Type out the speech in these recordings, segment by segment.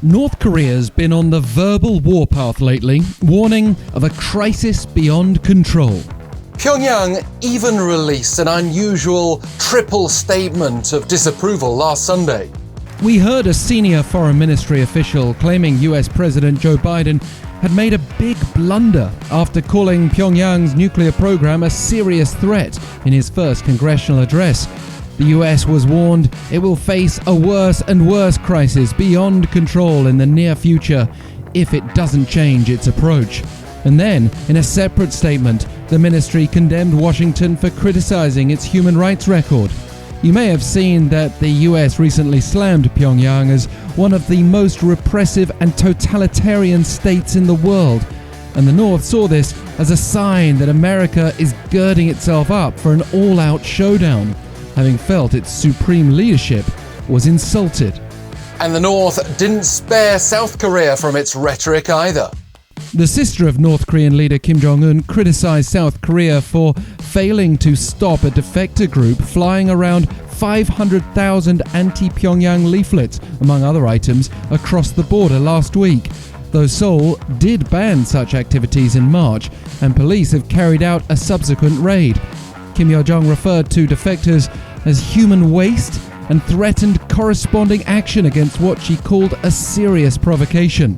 North Korea's been on the verbal warpath lately, warning of a crisis beyond control. Pyongyang even released an unusual triple statement of disapproval last Sunday. We heard a senior foreign ministry official claiming US President Joe Biden had made a big blunder after calling Pyongyang's nuclear program a serious threat in his first congressional address. The US was warned it will face a worse and worse crisis beyond control in the near future if it doesn't change its approach. And then, in a separate statement, the ministry condemned Washington for criticizing its human rights record. You may have seen that the US recently slammed Pyongyang as one of the most repressive and totalitarian states in the world. And the North saw this as a sign that America is girding itself up for an all-out showdown, having felt its supreme leadership was insulted. And the North didn't spare South Korea from its rhetoric either. The sister of North Korean leader Kim Jong-un criticized South Korea for failing to stop a defector group flying around 500,000 anti-Pyongyang leaflets, among other items, across the border last week. Though Seoul did ban such activities in March, and police have carried out a subsequent raid. Kim Yo-jong referred to defectors as human waste and threatened corresponding action against what she called a serious provocation.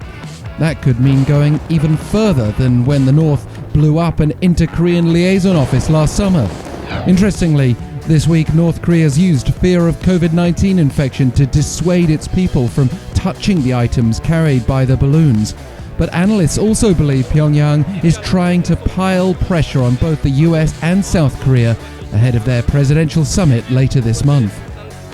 That could mean going even further than when the North blew up an inter-Korean liaison office last summer. Interestingly, this week North Korea's used fear of COVID-19 infection to dissuade its people from touching the items carried by the balloons. But analysts also believe Pyongyang is trying to pile pressure on both the US and South Korea ahead of their presidential summit later this month.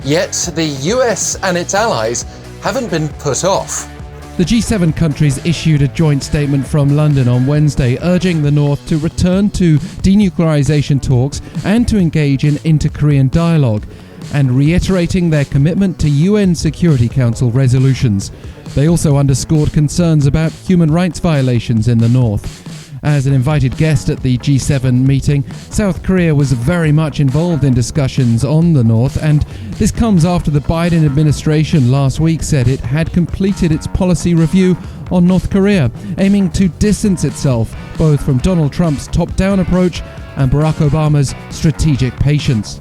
Yet the US and its allies haven't been put off. The G7 countries issued a joint statement from London on Wednesday urging the North to return to denuclearization talks and to engage in inter-Korean dialogue, and reiterating their commitment to UN Security Council resolutions. They also underscored concerns about human rights violations in the North. As an invited guest at the G7 meeting, South Korea was very much involved in discussions on the North, and this comes after the Biden administration last week said it had completed its policy review on North Korea, aiming to distance itself both from Donald Trump's top-down approach and Barack Obama's strategic patience.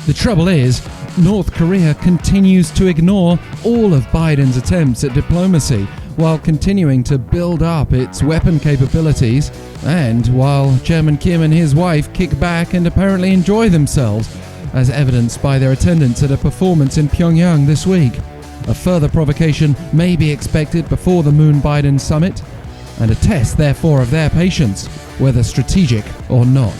The trouble is, North Korea continues to ignore all of Biden's attempts at diplomacy, while continuing to build up its weapon capabilities, and while Chairman Kim and his wife kick back and apparently enjoy themselves, as evidenced by their attendance at a performance in Pyongyang this week. A further provocation may be expected before the Moon-Biden summit, and a test, therefore, of their patience, whether strategic or not.